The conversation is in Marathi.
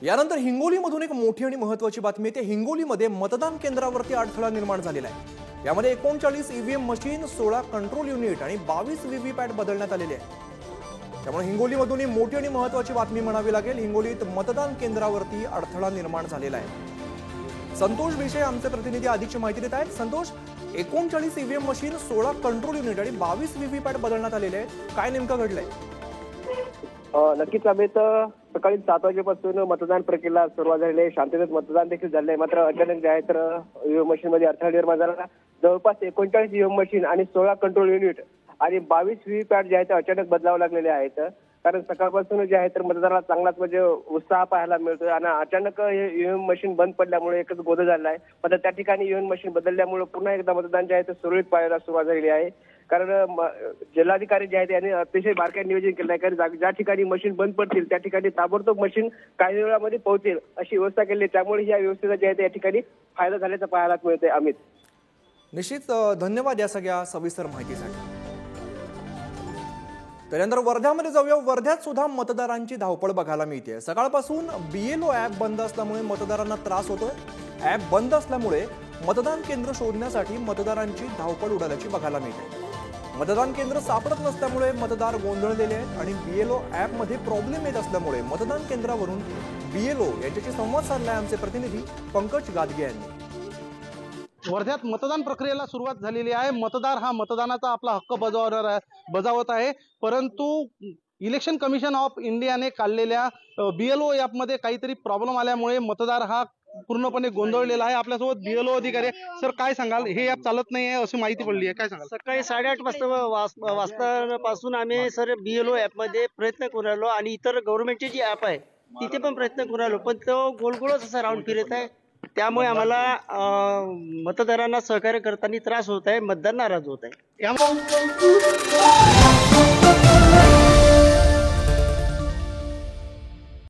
यानंतर हिंगोलीमधून एक मोठी आणि महत्त्वाची बातमी येते। हिंगोलीमध्ये मतदान केंद्रावरती अडथळा निर्माण झालेला आहे। यामध्ये 39 ईव्हीएम मशीन, 16 कंट्रोल युनिट आणि 22 व्हीव्हीपॅट बदलण्यात आलेले आहेत। त्यामुळे हिंगोलीमधून ही मोठी आणि महत्त्वाची बातमी म्हणावी लागेल। हिंगोलीत मतदान केंद्रावरती अडथळा निर्माण झालेला आहे। संतोष विषय आमचे प्रतिनिधी अधिकची माहिती देत आहेत। Santosh, 39 EVM machine, 16 control unit आणि 22 व्हीव्हीपॅट बदलण्यात आलेले आहेत। काय नेमकं घडलंय? नक्कीच अमित, सकाळी 7 वाजेपासून मतदान प्रक्रियेला सुरुवात झालेली आहे। शांततेत मतदान देखील झाले आहे। मात्र अचानक जे आहे तर ईव्हीएम मशीन मध्ये अडथळा निर्माण झाला। जवळपास 39 ईव्हीएम मशीन आणि 16 कंट्रोल युनिट आणि 22 व्हीव्हीपॅट जे आहेत अचानक बदलावे लागलेले आहेत। कारण सकाळपासून जे आहे तर मतदाराला चांगलाच म्हणजे उत्साह पाहायला मिळतोय आणि अचानक हे ईव्हीएम मशीन बंद पडल्यामुळे एकच गोंधळ झाला आहे। मात्र त्या ठिकाणी ईव्हीएम मशीन बदलल्यामुळे पुन्हा एकदा मतदान जे आहे ते सुरळीत पाहायला सुरुवात झालेली आहे। कारण जिल्हाधिकारी जे आहेत यांनी अतिशय बारकाईने नियोजन केलं आहे। कारण ज्या ठिकाणी मशीन बंद पडतील त्या ठिकाणी ताबडतोब मशीन काही वेळामध्ये पोहोचेल अशी व्यवस्था केली आहे। त्यामुळे या व्यवस्थेचा जे आहे या ठिकाणी फायदा झाल्याचं पाहायला मिळतंय। अमित, निश्चित धन्यवाद या सगळ्या सविस्तर माहितीसाठी। त्यानंतर वर्ध्यामध्ये जाऊया। वर्ध्यात सुद्धा मतदारांची धावपळ बघायला मिळते। सकाळपासून बीएलओ ॲप बंद असल्यामुळे मतदारांना त्रास होतोय। ॲप बंद असल्यामुळे मतदान केंद्र शोधण्यासाठी मतदारांची धावपळ उडाल्याची बघायला मिळते। मतदान केंद्र सापडत नसल्यामुळे मतदार गोंधळलेले आहेत आणि बीएलओ ॲपमध्ये प्रॉब्लेम येत असल्यामुळे मतदान केंद्रावरून बीएलओ यांच्याशी संवाद साधलाय आमचे प्रतिनिधी पंकज गादगे यांनी। वर्ध्यात मतदान प्रक्रियेला सुरुवात झालेली आहे। मतदार हा मतदानाचा आपला हक्क बजावत आहे, परंतु इलेक्शन कमिशन ऑफ इंडियाने काढलेल्या बीएलओ ॲपमध्ये काहीतरी प्रॉब्लेम आल्यामुळे मतदार हा पूर्णपणे गोंधळलेला आहे। आपल्यासोबत बीएलओ अधिकारी सर, काय सांगाल? हे ॲप चालत नाही आहे अशी माहिती पडली आहे, काय सांगाल? सकाळी 8:30 वाजतापासून आम्ही सर बीएलओ ॲप मध्ये प्रयत्न करून राहिलो आणि इतर गव्हर्नमेंटची जी ॲप आहे तिथे पण प्रयत्न करून राहिलो, पण तो गोलगोलच असा राऊंड फिरत आहे। त्यामुळे आम्हाला मतदारांना सहकार्य करताना त्रास होत आहे, मतदार नाराज होत आहे।